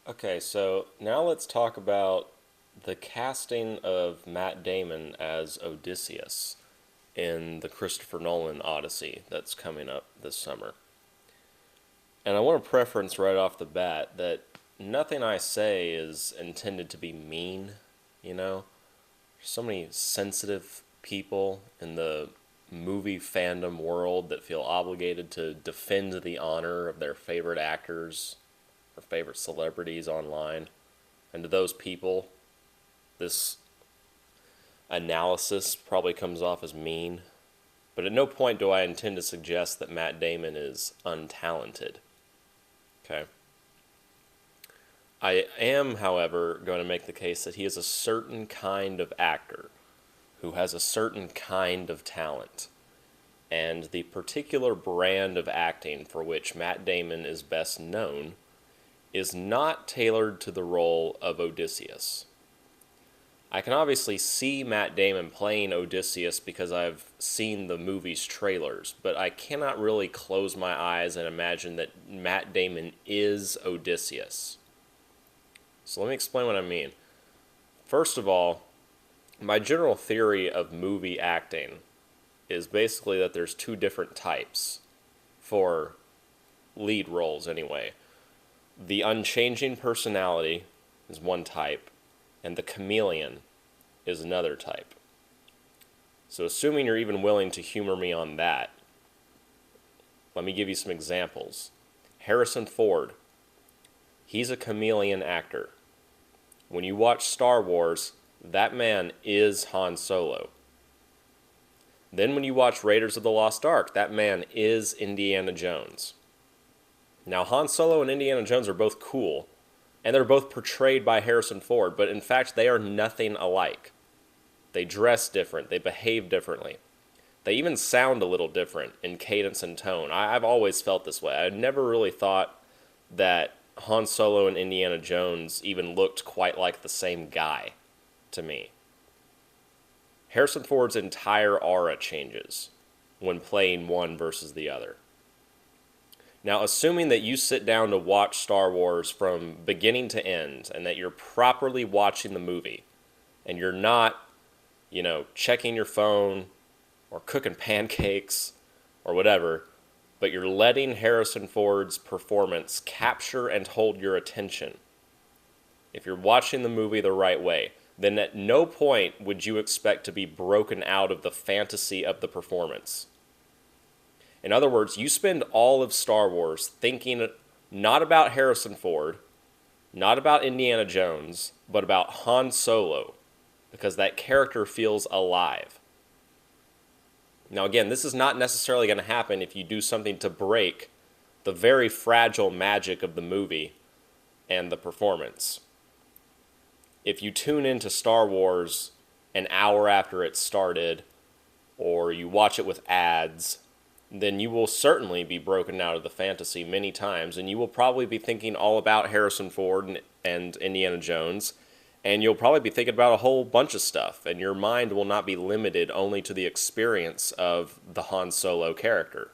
Okay, so now let's talk about the casting of Matt Damon as Odysseus in the Christopher Nolan Odyssey that's coming up this summer. And I want to preference right off the bat that nothing I say is intended to be mean, you know? There's so many sensitive people in the movie fandom world that feel obligated to defend the honor of their favorite actors or favorite celebrities online. And to those people, this analysis probably comes off as mean. But at no point do I intend to suggest that Matt Damon is untalented. Okay? I am, however, going to make the case that he is a certain kind of actor who has a certain kind of talent. And the particular brand of acting for which Matt Damon is best known is not tailored to the role of Odysseus. I can obviously see Matt Damon playing Odysseus because I've seen the movie's trailers, but I cannot really close my eyes and imagine that Matt Damon is Odysseus. So let me explain what I mean. First of all, my general theory of movie acting is basically that there's two different types for lead roles anyway. The unchanging personality is one type, and the chameleon is another type. So, assuming you're even willing to humor me on that, let me give you some examples. Harrison Ford, he's a chameleon actor. When you watch Star Wars, that man is Han Solo. Then, when you watch Raiders of the Lost Ark, that man is Indiana Jones. Now, Han Solo and Indiana Jones are both cool, and they're both portrayed by Harrison Ford, but in fact, they are nothing alike. They dress different, they behave differently. They even sound a little different in cadence and tone. I've always felt this way. I never really thought that Han Solo and Indiana Jones even looked quite like the same guy to me. Harrison Ford's entire aura changes when playing one versus the other. Now, assuming that you sit down to watch Star Wars from beginning to end and that you're properly watching the movie and you're not, checking your phone or cooking pancakes or whatever, but you're letting Harrison Ford's performance capture and hold your attention. If you're watching the movie the right way, then at no point would you expect to be broken out of the fantasy of the performance. In other words, you spend all of Star Wars thinking not about Harrison Ford, not about Indiana Jones, but about Han Solo, because that character feels alive. Now, again, this is not necessarily going to happen if you do something to break the very fragile magic of the movie and the performance. If you tune into Star Wars an hour after it started, or you watch it with ads, then you will certainly be broken out of the fantasy many times, and you will probably be thinking all about Harrison Ford and Indiana Jones, and you'll probably be thinking about a whole bunch of stuff, and your mind will not be limited only to the experience of the Han Solo character.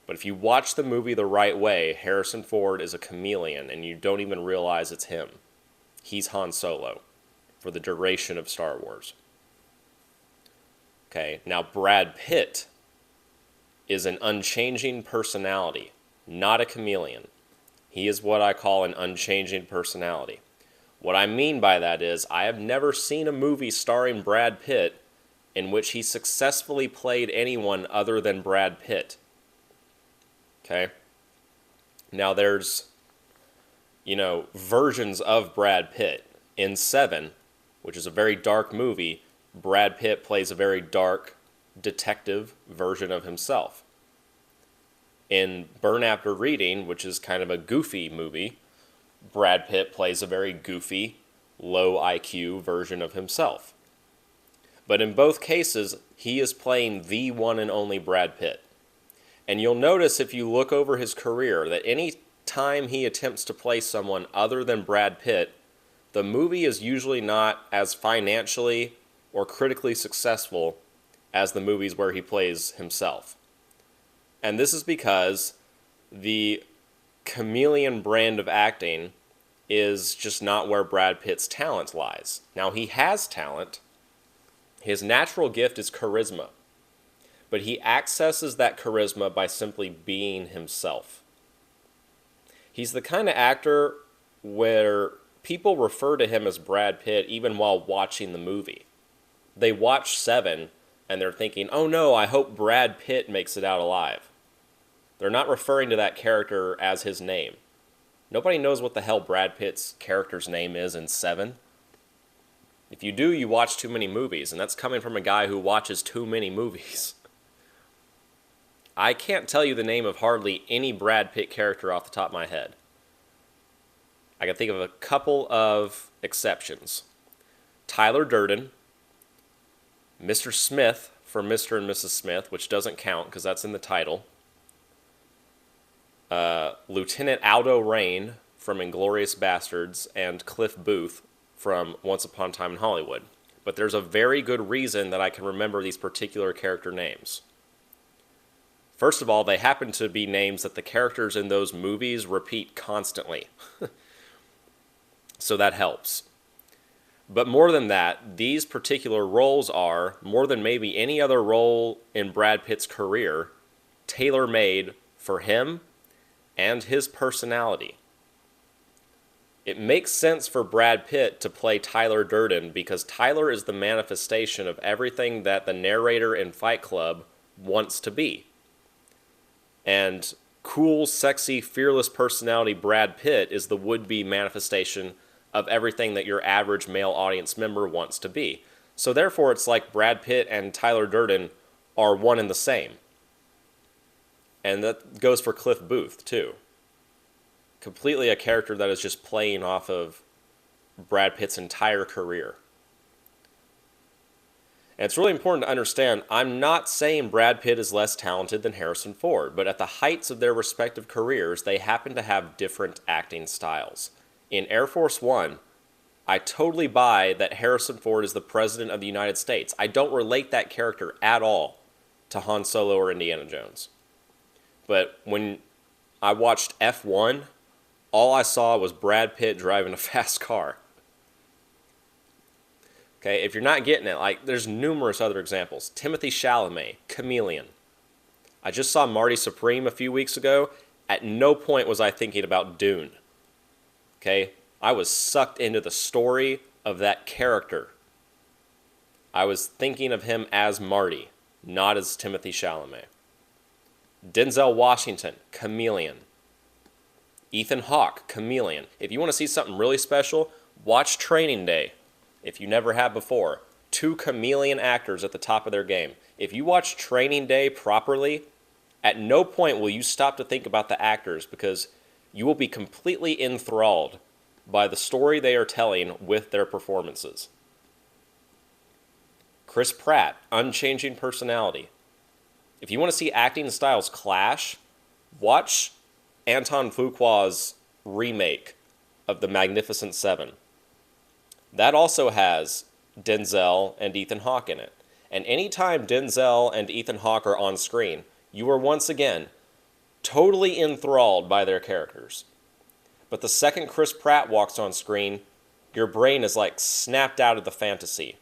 But if you watch the movie the right way, Harrison Ford is a chameleon, and you don't even realize it's him. He's Han Solo for the duration of Star Wars. Okay, now Brad Pitt is an unchanging personality, not a chameleon. He is what I call an unchanging personality. What I mean by that is I have never seen a movie starring Brad Pitt in which he successfully played anyone other than Brad Pitt. Okay? Now there's, versions of Brad Pitt. In Seven, which is a very dark movie, Brad Pitt plays a very dark detective version of himself. In Burn After Reading, which is kind of a goofy movie, Brad Pitt plays a very goofy, low IQ version of himself. But in both cases, he is playing the one and only Brad Pitt. And you'll notice if you look over his career that any time he attempts to play someone other than Brad Pitt, the movie is usually not as financially or critically successful as the movies where he plays himself. And this is because the chameleon brand of acting is just not where Brad Pitt's talent lies. Now, he has talent. His natural gift is charisma. But he accesses that charisma by simply being himself. He's the kind of actor where people refer to him as Brad Pitt even while watching the movie. They watch Seven and they're thinking, oh no, I hope Brad Pitt makes it out alive. They're not referring to that character as his name. Nobody knows what the hell Brad Pitt's character's name is in Seven. If you do, you watch too many movies, and that's coming from a guy who watches too many movies. I can't tell you the name of hardly any Brad Pitt character off the top of my head. I can think of a couple of exceptions. Tyler Durden, Mr. Smith from Mr. and Mrs. Smith, which doesn't count because that's in the title. Lieutenant Aldo Raine from Inglourious Bastards, and Cliff Booth from Once Upon a Time in Hollywood. But there's a very good reason that I can remember these particular character names. First of all, they happen to be names that the characters in those movies repeat constantly. So that helps. But more than that, these particular roles are, more than maybe any other role in Brad Pitt's career, tailor-made for him and his personality. It makes sense for Brad Pitt to play Tyler Durden because Tyler is the manifestation of everything that the narrator in Fight Club wants to be. And cool, sexy, fearless personality Brad Pitt is the would-be manifestation of everything that your average male audience member wants to be. So therefore, it's like Brad Pitt and Tyler Durden are one and the same. And that goes for Cliff Booth, too. Completely a character that is just playing off of Brad Pitt's entire career. And it's really important to understand, I'm not saying Brad Pitt is less talented than Harrison Ford, but at the heights of their respective careers, they happen to have different acting styles. In Air Force One, I totally buy that Harrison Ford is the President of the United States. I don't relate that character at all to Han Solo or Indiana Jones. But when I watched F1, all I saw was Brad Pitt driving a fast car. Okay, if you're not getting it, like, there's numerous other examples. Timothy Chalamet, Chameleon. I just saw Marty Supreme a few weeks ago. At no point was I thinking about Dune. Okay, I was sucked into the story of that character. I was thinking of him as Marty, not as Timothy Chalamet. Denzel Washington, Chameleon. Ethan Hawke, Chameleon. If you want to see something really special, watch Training Day. If you never have before. 2 chameleon actors at the top of their game. If you watch Training Day properly, at no point will you stop to think about the actors because you will be completely enthralled by the story they are telling with their performances. Chris Pratt, unchanging personality. If you want to see acting styles clash, watch Anton Fuqua's remake of The Magnificent Seven. That also has Denzel and Ethan Hawke in it. And anytime Denzel and Ethan Hawke are on screen, you are once again totally enthralled by their characters. But the second Chris Pratt walks on screen, your brain is like snapped out of the fantasy.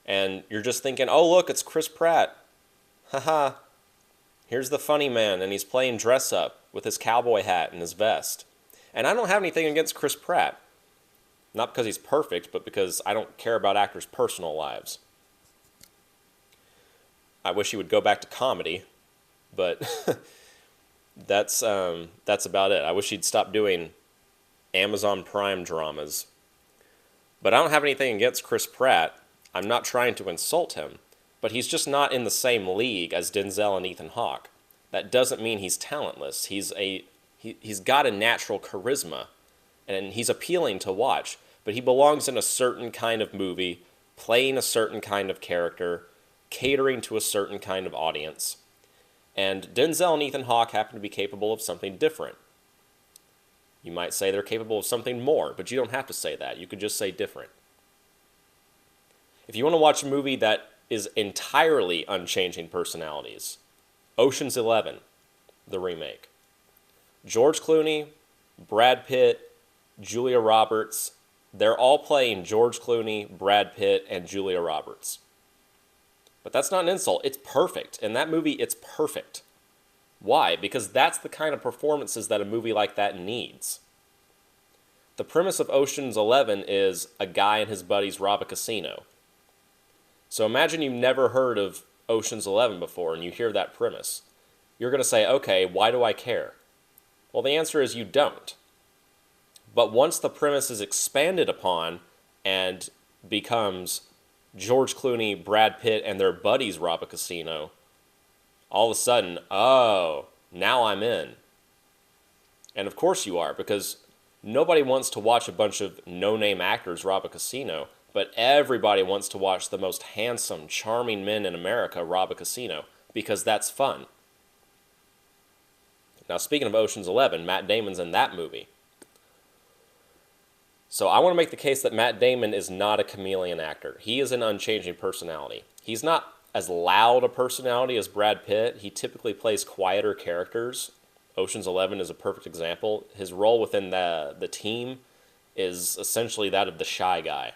And you're just thinking, oh look, it's Chris Pratt. Haha. Here's the funny man, and he's playing dress up with his cowboy hat and his vest. And I don't have anything against Chris Pratt. Not because he's perfect, but because I don't care about actors' personal lives. I wish he would go back to comedy, but that's about it. I wish he'd stop doing Amazon Prime dramas. But I don't have anything against Chris Pratt. I'm not trying to insult him, but he's just not in the same league as Denzel and Ethan Hawke. That doesn't mean he's talentless. He's got a natural charisma, and he's appealing to watch. But he belongs in a certain kind of movie, playing a certain kind of character, catering to a certain kind of audience. And Denzel and Ethan Hawke happen to be capable of something different. You might say they're capable of something more, but you don't have to say that. You could just say different. If you want to watch a movie that is entirely unchanging personalities, Ocean's 11, the remake. George Clooney, Brad Pitt, Julia Roberts. They're all playing George Clooney, Brad Pitt, and Julia Roberts. But that's not an insult. It's perfect. In that movie, it's perfect. Why? Because that's the kind of performances that a movie like that needs. The premise of Ocean's 11 is a guy and his buddies rob a casino. So imagine you've never heard of Ocean's 11 before and you hear that premise. You're going to say, okay, why do I care? Well, the answer is you don't. But once the premise is expanded upon and becomes George Clooney, Brad Pitt, and their buddies rob a casino, all of a sudden, oh, now I'm in. And of course you are, because nobody wants to watch a bunch of no-name actors rob a casino, but everybody wants to watch the most handsome, charming men in America rob a casino, because that's fun. Now, speaking of Ocean's 11, Matt Damon's in that movie. So I want to make the case that Matt Damon is not a chameleon actor. He is an unchanging personality. He's not as loud a personality as Brad Pitt. He typically plays quieter characters. Ocean's 11 is a perfect example. His role within the team is essentially that of the shy guy.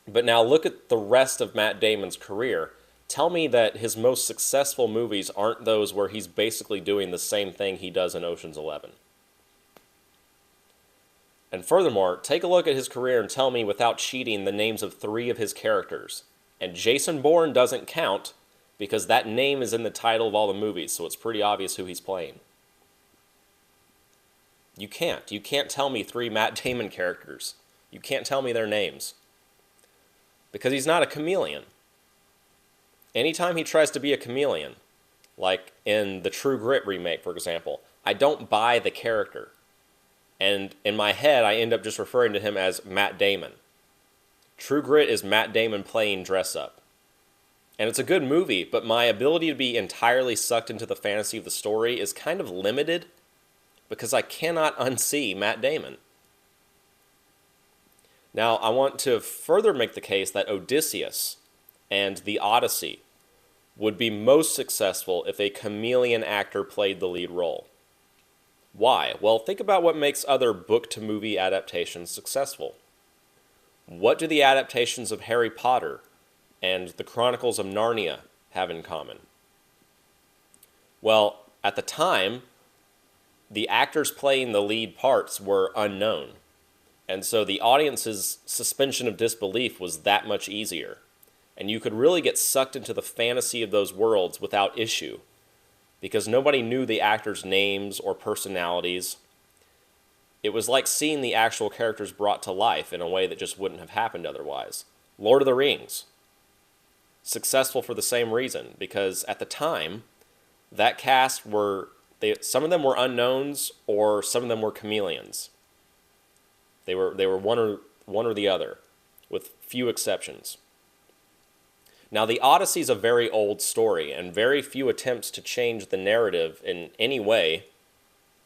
But now look at the rest of Matt Damon's career. Tell me that his most successful movies aren't those where he's basically doing the same thing he does in Ocean's 11. And furthermore, take a look at his career and tell me without cheating the names of 3 of his characters. And Jason Bourne doesn't count because that name is in the title of all the movies, so it's pretty obvious who he's playing. You can't. You can't tell me 3 Matt Damon characters. You can't tell me their names. Because he's not a chameleon. Anytime he tries to be a chameleon, like in the True Grit remake, for example, I don't buy the character. And in my head, I end up just referring to him as Matt Damon. True Grit is Matt Damon playing dress-up. And it's a good movie, but my ability to be entirely sucked into the fantasy of the story is kind of limited because I cannot unsee Matt Damon. Now, I want to further make the case that Odysseus and the Odyssey would be most successful if a chameleon actor played the lead role. Why? Well, think about what makes other book-to-movie adaptations successful. What do the adaptations of Harry Potter and the Chronicles of Narnia have in common? Well, at the time, the actors playing the lead parts were unknown. And so the audience's suspension of disbelief was that much easier. And you could really get sucked into the fantasy of those worlds without issue, because nobody knew the actors' names or personalities. It was like seeing the actual characters brought to life in a way that just wouldn't have happened otherwise. Lord of the Rings, successful for the same reason, because at the time, that cast some of them were unknowns or some of them were chameleons. They were one or the other, with few exceptions. Now, the Odyssey is a very old story, and very few attempts to change the narrative in any way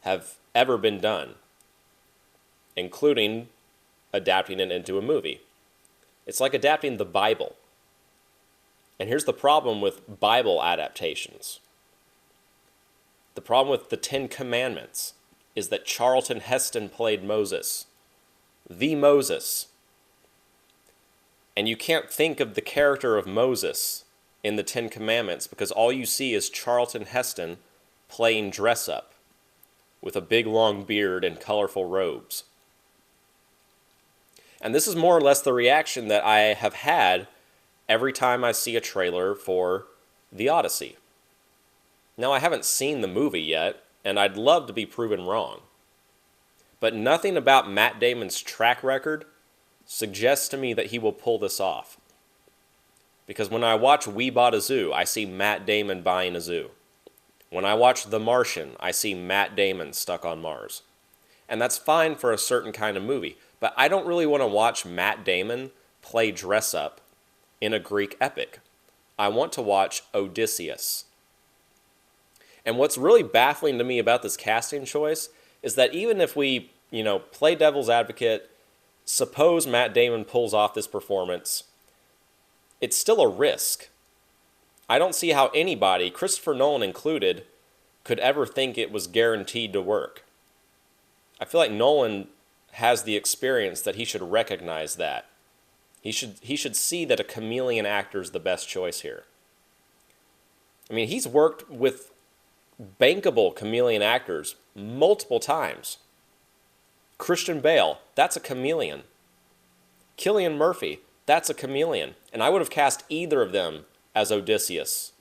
have ever been done, including adapting it into a movie. It's like adapting the Bible. And here's the problem with Bible adaptations. The problem with the 10 Commandments is that Charlton Heston played Moses. The Moses. And you can't think of the character of Moses in the 10 Commandments because all you see is Charlton Heston playing dress-up with a big long beard and colorful robes. And this is more or less the reaction that I have had every time I see a trailer for The Odyssey. Now, I haven't seen the movie yet, and I'd love to be proven wrong. But nothing about Matt Damon's track record suggests to me that he will pull this off. Because when I watch We Bought a Zoo, I see Matt Damon buying a zoo. When I watch The Martian, I see Matt Damon stuck on Mars. And that's fine for a certain kind of movie, but I don't really want to watch Matt Damon play dress-up in a Greek epic. I want to watch Odysseus. And what's really baffling to me about this casting choice is that even if we, play devil's advocate, suppose Matt Damon pulls off this performance, it's still a risk. I don't see how anybody, Christopher Nolan included, could ever think it was guaranteed to work. I feel like Nolan has the experience that he should recognize that. He should see that a chameleon actor is the best choice here. I mean, he's worked with bankable chameleon actors multiple times. Christian Bale, that's a chameleon. Cillian Murphy, that's a chameleon. And I would have cast either of them as Odysseus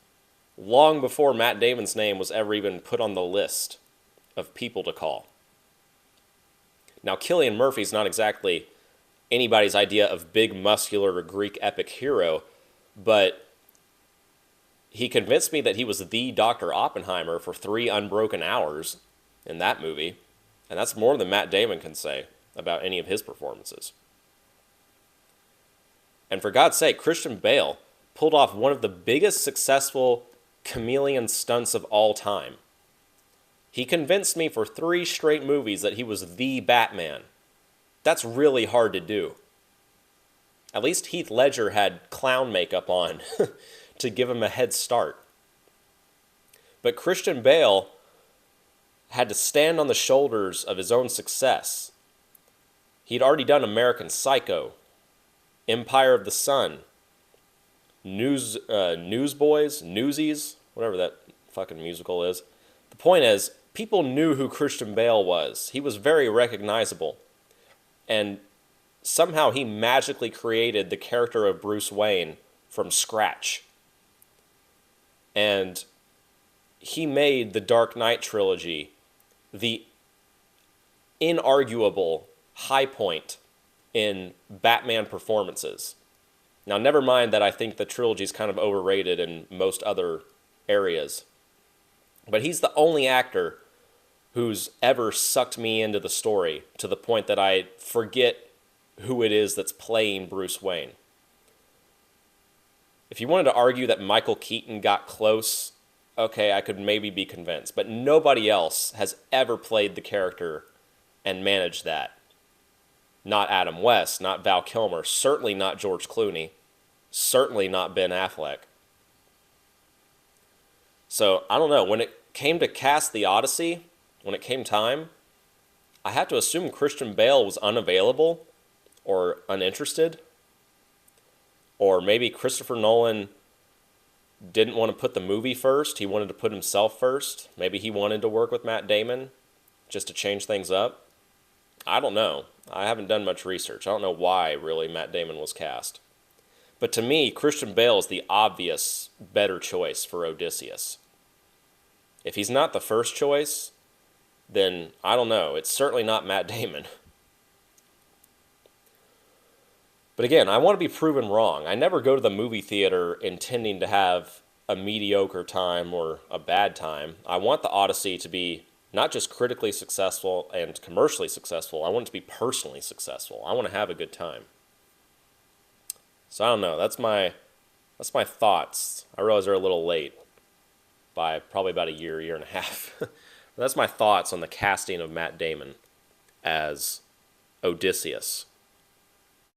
long before Matt Damon's name was ever even put on the list of people to call. Now, Cillian Murphy's not exactly anybody's idea of big, muscular Greek epic hero, but he convinced me that he was the Dr. Oppenheimer for 3 unbroken hours in that movie, and that's more than Matt Damon can say about any of his performances. And for God's sake, Christian Bale pulled off one of the biggest successful chameleon stunts of all time. He convinced me for 3 straight movies that he was the Batman. That's really hard to do. At least Heath Ledger had clown makeup on to give him a head start. But Christian Bale had to stand on the shoulders of his own success. He'd already done American Psycho, Empire of the Sun, Newsboys, Newsies, whatever that fucking musical is. The point is, people knew who Christian Bale was. He was very recognizable. And somehow he magically created the character of Bruce Wayne from scratch. And he made the Dark Knight trilogy the inarguable high point in Batman performances. Now, never mind that I think the trilogy is kind of overrated in most other areas. But he's the only actor who's ever sucked me into the story to the point that I forget who it is that's playing Bruce Wayne. If you wanted to argue that Michael Keaton got close, okay, I could maybe be convinced. But nobody else has ever played the character and managed that. Not Adam West, not Val Kilmer, certainly not George Clooney, certainly not Ben Affleck. So, I don't know. When it came to cast the Odyssey, when it came time, I have to assume Christian Bale was unavailable or uninterested. Or maybe Christopher Nolan didn't want to put the movie first. He wanted to put himself first. Maybe he wanted to work with Matt Damon just to change things up. I don't know. I haven't done much research. I don't know why, really, Matt Damon was cast. But to me, Christian Bale is the obvious better choice for Odysseus. If he's not the first choice, then I don't know. It's certainly not Matt Damon. But again, I want to be proven wrong. I never go to the movie theater intending to have a mediocre time or a bad time. I want the Odyssey to be not just critically successful and commercially successful. I want it to be personally successful. I want to have a good time. So I don't know. That's my thoughts. I realize they're a little late by probably about a year and a half. That's my thoughts on the casting of Matt Damon as Odysseus.